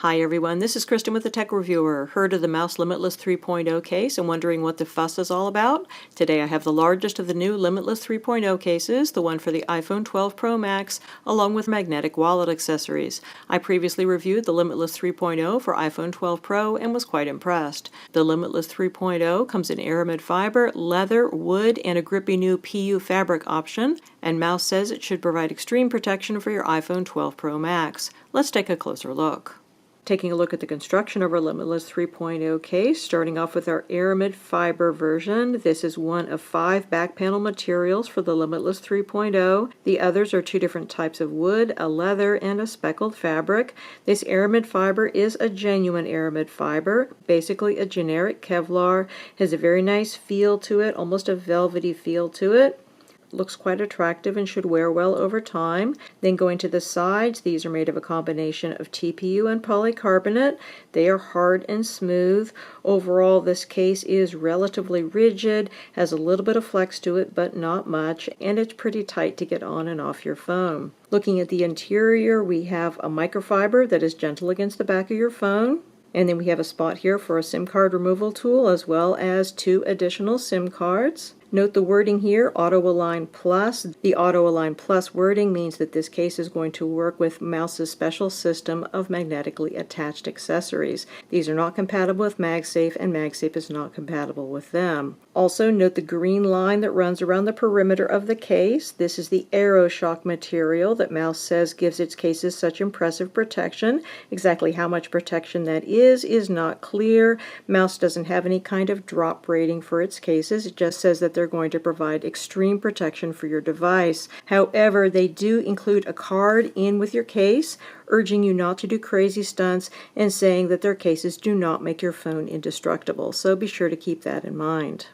Hi everyone, this is Kristen with the Tech Reviewer. Heard of the Mous Limitless 3.0 case and wondering what the fuss is all about? Today I have the largest of the new Limitless 3.0 cases, the one for the iPhone 12 Pro Max, along with magnetic wallet accessories. I previously reviewed the Limitless 3.0 for iPhone 12 Pro and was quite impressed. The Limitless 3.0 comes in aramid fiber, leather, wood, and a grippy new PU fabric option, and Mous says it should provide extreme protection for your iPhone 12 Pro Max. Let's take a closer look. Taking a look at the construction of our Limitless 3.0 case, starting off with our aramid fiber version. This is one of 5 back panel materials for the Limitless 3.0. The others are 2 different types of wood, a leather, and a speckled fabric. This aramid fiber is a genuine aramid fiber, basically a generic Kevlar. Has a very nice feel to it, almost a velvety feel to it. Looks quite attractive and should wear well over time. Then going to the sides, these are made of a combination of TPU and polycarbonate. They are hard and smooth. Overall, this case is relatively rigid, has a little bit of flex to it, but not much, and it's pretty tight to get on and off your phone. Looking at the interior, we have a microfiber that is gentle against the back of your phone. And then we have a spot here for a SIM card removal tool, as well as 2 additional SIM cards. Note the wording here, AutoAlignPlus. The AutoAlignPlus wording means that this case is going to work with Mous's special system of magnetically attached accessories. These are not compatible with Magsafe, and Magsafe is not compatible with them. Also, note the green line that runs around the perimeter of the case. This is the AeroShock material that Mous says gives its cases such impressive protection. Exactly how much protection that is not clear. Mous doesn't have any kind of drop rating for its cases. It just says that they're going to provide extreme protection for your device. However, they do include a card in with your case, urging you not to do crazy stunts and saying that their cases do not make your phone indestructible. So be sure to keep that in mind.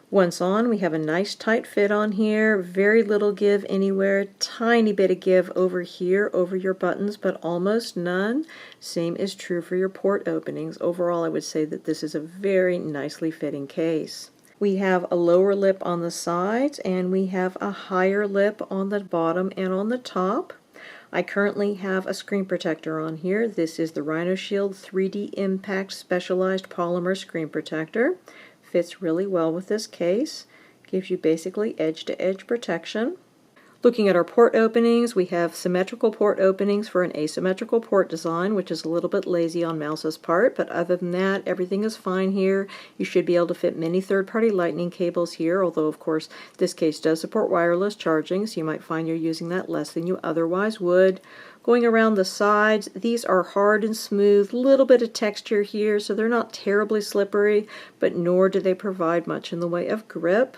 Once on, we have a nice tight fit on here, very little give anywhere, tiny bit of give over here over your buttons, but almost none. Same is true for your port openings. Overall, I would say that this is a very nicely fitting case. We have a lower lip on the sides, and we have a higher lip on the bottom and on the top. I currently have a screen protector on here. This is the RhinoShield 3D Impact Specialized Polymer Screen Protector. Fits really well with this case. Gives you basically edge-to-edge protection. Looking at our port openings, we have symmetrical port openings for an asymmetrical port design, which is a little bit lazy on Mous's part, but other than that, everything is fine here. You should be able to fit many third-party lightning cables here, although of course this case does support wireless charging, so you might find you're using that less than you otherwise would. Going around the sides, these are hard and smooth, little bit of texture here, so they're not terribly slippery, but nor do they provide much in the way of grip.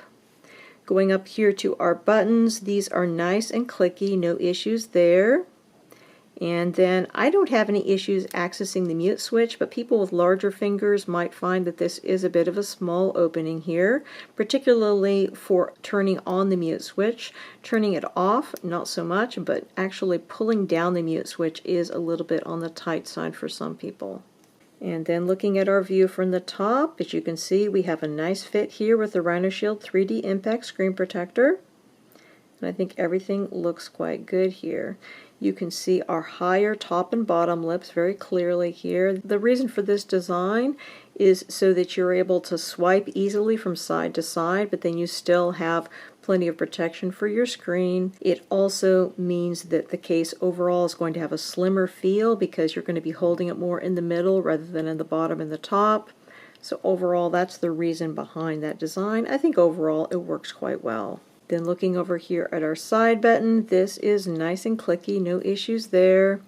Going up here to our buttons, these are nice and clicky, no issues there. And then I don't have any issues accessing the mute switch, but people with larger fingers might find that this is a bit of a small opening here, particularly for turning on the mute switch. Turning it off, not so much, but actually pulling down the mute switch is a little bit on the tight side for some people. And then looking at our view from the top, as you can see, we have a nice fit here with the RhinoShield 3D Impact Screen Protector. And I think everything looks quite good here. You can see our higher top and bottom lips very clearly here. The reason for this design is so that you're able to swipe easily from side to side, but then you still have plenty of protection for your screen. It also means that the case overall is going to have a slimmer feel because you're going to be holding it more in the middle rather than in the bottom and the top. So overall, that's the reason behind that design. I think overall it works quite well. Then looking over here at our side button, this is nice and clicky, no issues there.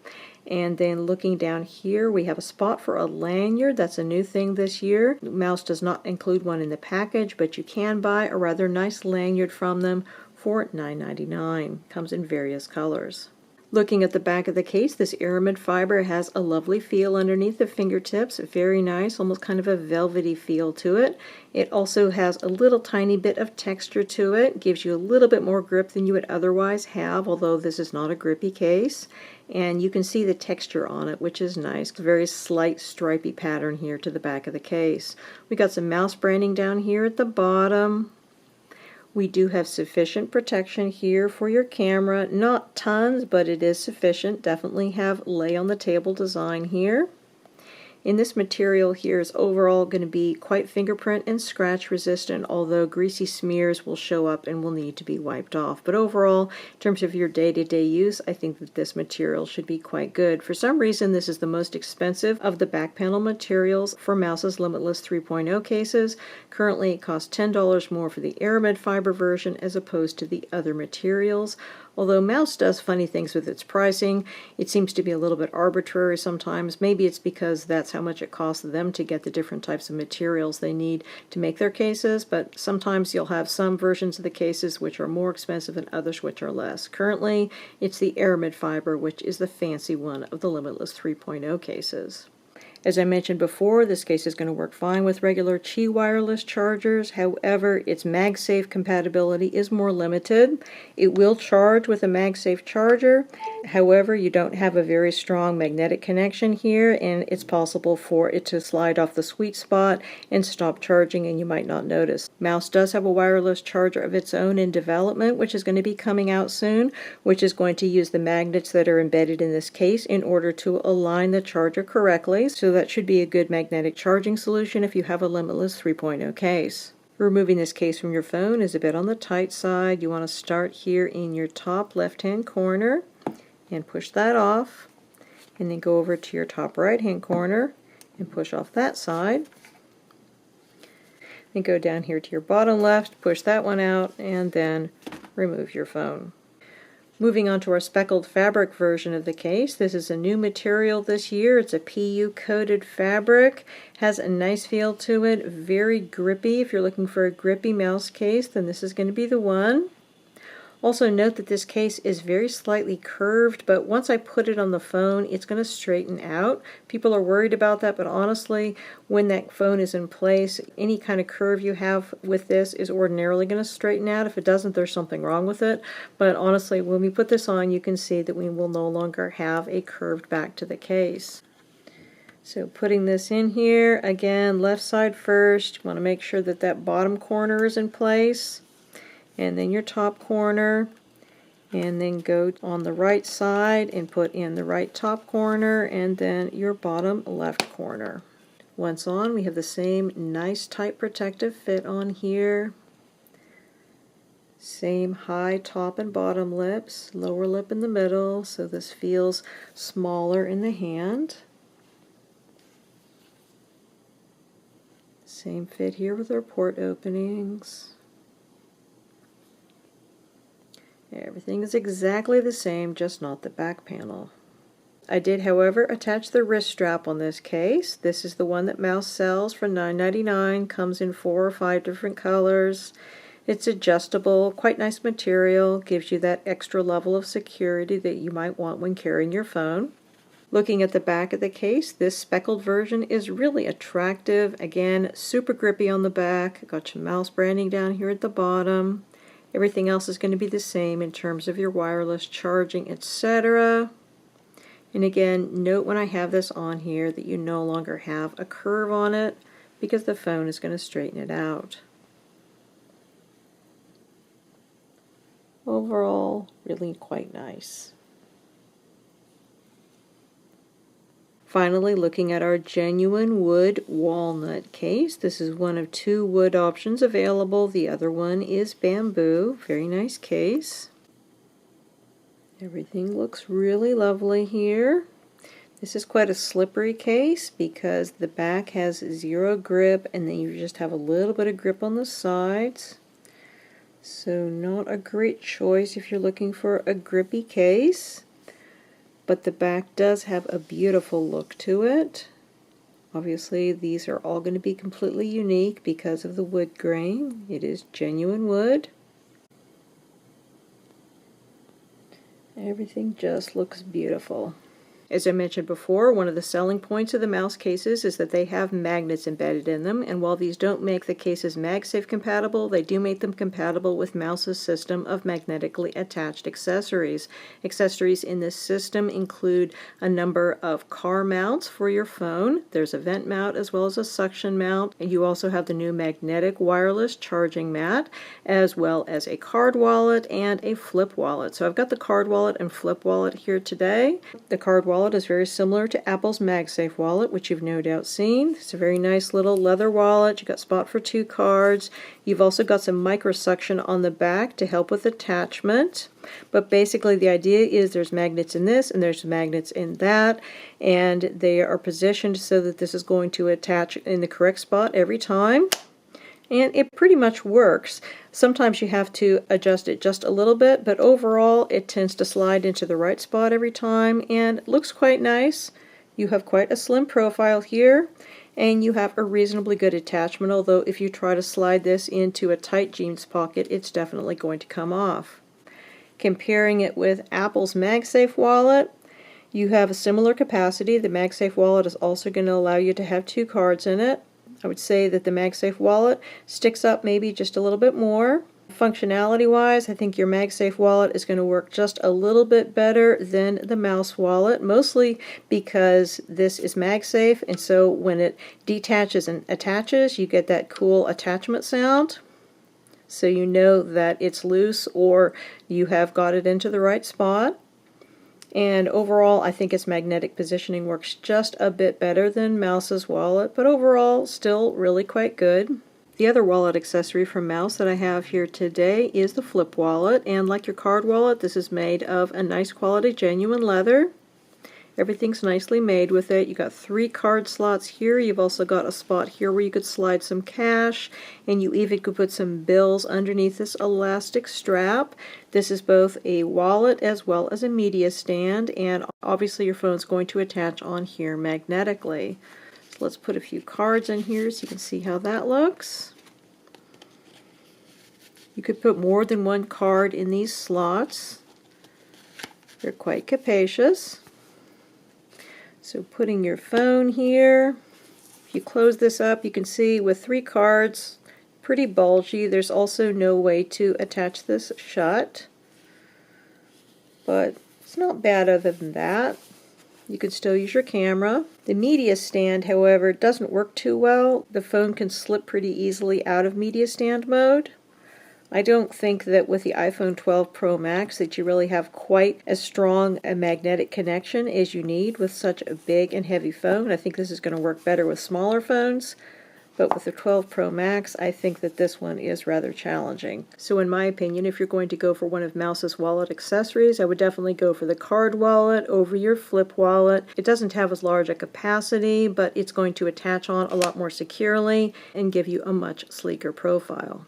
And then looking down here, we have a spot for a lanyard. That's a new thing this year. Mous does not include one in the package, but you can buy a rather nice lanyard from them for $9.99. Comes in various colors. Looking at the back of the case, this aramid fiber has a lovely feel underneath the fingertips. Very nice, almost kind of a velvety feel to it. It also has a little tiny bit of texture to it. Gives you a little bit more grip than you would otherwise have, although this is not a grippy case. And you can see the texture on it, which is nice. Very slight stripy pattern here to the back of the case. We got some Mous branding down here at the bottom. We do have sufficient protection here for your camera. Not tons, but it is sufficient. Definitely have lay on the table design here. And this material here is overall going to be quite fingerprint and scratch resistant, although greasy smears will show up and will need to be wiped off. But overall, in terms of your day-to-day use, I think that this material should be quite good. For some reason, this is the most expensive of the back panel materials for Mouse's Limitless 3.0 cases. Currently, it costs $10 more for the aramid fiber version as opposed to the other materials. Although Mouse does funny things with its pricing, it seems to be a little bit arbitrary sometimes. Maybe it's because that's how much it costs them to get the different types of materials they need to make their cases, but sometimes you'll have some versions of the cases which are more expensive and others which are less. Currently, it's the aramid fiber, which is the fancy one of the Limitless 3.0 cases. As I mentioned before, this case is going to work fine with regular Qi wireless chargers. However, its MagSafe compatibility is more limited. It will charge with a MagSafe charger. However, you don't have a very strong magnetic connection here, and it's possible for it to slide off the sweet spot and stop charging, and you might not notice. Mouse does have a wireless charger of its own in development, which is going to be coming out soon, which is going to use the magnets that are embedded in this case in order to align the charger correctly. So that should be a good magnetic charging solution if you have a Limitless 3.0 case. Removing this case from your phone is a bit on the tight side. You want to start here in your top left-hand corner and push that off, and then go over to your top right-hand corner and push off that side. Then go down here to your bottom left, push that one out, and then remove your phone. Moving on to our speckled fabric version of the case. This is a new material this year. It's a PU coated fabric. Has a nice feel to it. Very grippy. If you're looking for a grippy mouse case, then this is going to be the one. Also note that this case is very slightly curved, but once I put it on the phone, it's going to straighten out. People are worried about that, but honestly, when that phone is in place, any kind of curve you have with this is ordinarily going to straighten out. If it doesn't, there's something wrong with it. But honestly, when we put this on, you can see that we will no longer have a curved back to the case. So putting this in here, again, left side first. You want to make sure that that bottom corner is in place, and then your top corner, and then go on the right side and put in the right top corner, and then your bottom left corner. Once on, we have the same nice tight protective fit on here. Same high top and bottom lips, lower lip in the middle, so this feels smaller in the hand. Same fit here with our port openings. Everything is exactly the same, just not the back panel. I did, however, attach the wrist strap on this case. This is the one that Mouse sells for $9.99. Comes in 4 or 5 different colors. It's adjustable, quite nice material, gives you that extra level of security that you might want when carrying your phone. Looking at the back of the case, this speckled version is really attractive. Again, super grippy on the back. Got your Mouse branding down here at the bottom. Everything else is going to be the same in terms of your wireless charging, etc. And again, note when I have this on here that you no longer have a curve on it because the phone is going to straighten it out. Overall, really quite nice. Finally, looking at our genuine wood walnut case. This is one of 2 wood options available. The other one is bamboo. Very nice case. Everything looks really lovely here. This is quite a slippery case because the back has 0 grip, and then you just have a little bit of grip on the sides. So not a great choice if you're looking for a grippy case. But the back does have a beautiful look to it. Obviously, these are all going to be completely unique because of the wood grain. It is genuine wood. Everything just looks beautiful. As I mentioned before, one of the selling points of the Mouse cases is that they have magnets embedded in them, and while these don't make the cases MagSafe compatible, they do make them compatible with Mouse's system of magnetically attached accessories. Accessories in this system include a number of car mounts for your phone. There's a vent mount as well as a suction mount, and you also have the new magnetic wireless charging mat, as well as a card wallet and a flip wallet. So I've got the card wallet and flip wallet here today. The card wallet wallet is very similar to Apple's Magsafe Wallet, which you've no doubt seen. It's a very nice little leather wallet. You've got spot for 2 cards. You've also got some micro suction on the back to help with attachment. But basically the idea is there's magnets in this and there's magnets in that, and they are positioned so that this is going to attach in the correct spot every time. And it pretty much works. Sometimes you have to adjust it just a little bit, but overall it tends to slide into the right spot every time, and it looks quite nice. You have quite a slim profile here, and you have a reasonably good attachment, although if you try to slide this into a tight jeans pocket, it's definitely going to come off. Comparing it with Apple's Magsafe Wallet, you have a similar capacity. The Magsafe Wallet is also going to allow you to have 2 cards in it. I would say that the Magsafe Wallet sticks up maybe just a little bit more. Functionality wise, I think your Magsafe Wallet is going to work just a little bit better than the Mous Wallet, mostly because this is MagSafe, and so when it detaches and attaches, you get that cool attachment sound. So you know that it's loose or you have got it into the right spot. And overall, I think its magnetic positioning works just a bit better than Mous's wallet, but overall, still really quite good. The other wallet accessory from Mous that I have here today is the Flip Wallet, and like your card wallet, this is made of a nice quality genuine leather. Everything's nicely made with it. You got 3 card slots here. You've also got a spot here where you could slide some cash, and you even could put some bills underneath this elastic strap. This is both a wallet as well as a media stand, and obviously your phone's going to attach on here magnetically. So let's put a few cards in here so you can see how that looks. You could put more than 1 card in these slots. They're quite capacious. So putting your phone here, if you close this up, you can see with 3 cards, pretty bulgy. There's also no way to attach this shut, but it's not bad other than that. You can still use your camera. The media stand, however, doesn't work too well. The phone can slip pretty easily out of media stand mode. I don't think that with the iPhone 12 Pro Max that you really have quite as strong a magnetic connection as you need with such a big and heavy phone. I think this is going to work better with smaller phones, but with the 12 Pro Max, I think that this one is rather challenging. So in my opinion, if you're going to go for one of Mous's wallet accessories, I would definitely go for the card wallet over your Flip Wallet. It doesn't have as large a capacity, but it's going to attach on a lot more securely and give you a much sleeker profile.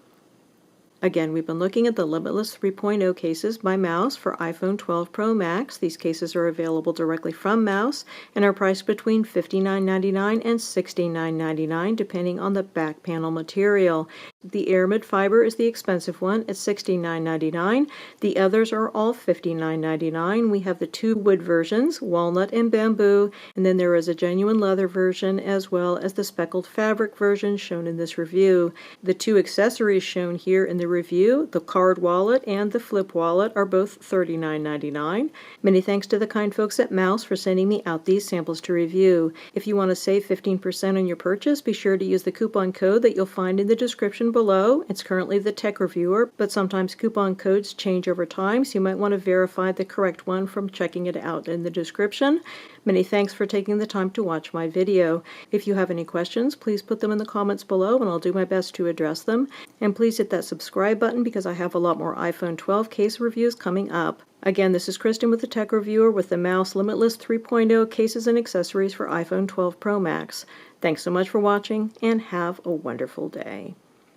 Again, we've been looking at the Limitless 3.0 cases by Mous for iPhone 12 Pro Max. These cases are available directly from Mous and are priced between $59.99 and $69.99 depending on the back panel material. The aramid fiber is the expensive one at $69.99. The others are all $59.99. We have the 2 wood versions, walnut and bamboo, and then there is a genuine leather version as well as the speckled fabric version shown in this review. The 2 accessories shown here in the review, the card wallet and the Flip Wallet, are both $39.99. Many thanks to the kind folks at Mous for sending me out these samples to review. If you want to save 15% on your purchase, be sure to use the coupon code that you'll find in the description below. It's currently the Tech Reviewer, but sometimes coupon codes change over time, so you might want to verify the correct one from checking it out in the description. Many thanks for taking the time to watch my video. If you have any questions, please put them in the comments below and I'll do my best to address them. And please hit that subscribe button because I have a lot more iPhone 12 case reviews coming up. Again, this is Kristen with the Tech Reviewer with the Mous Limitless 3.0 cases and accessories for iPhone 12 Pro Max. Thanks so much for watching and have a wonderful day.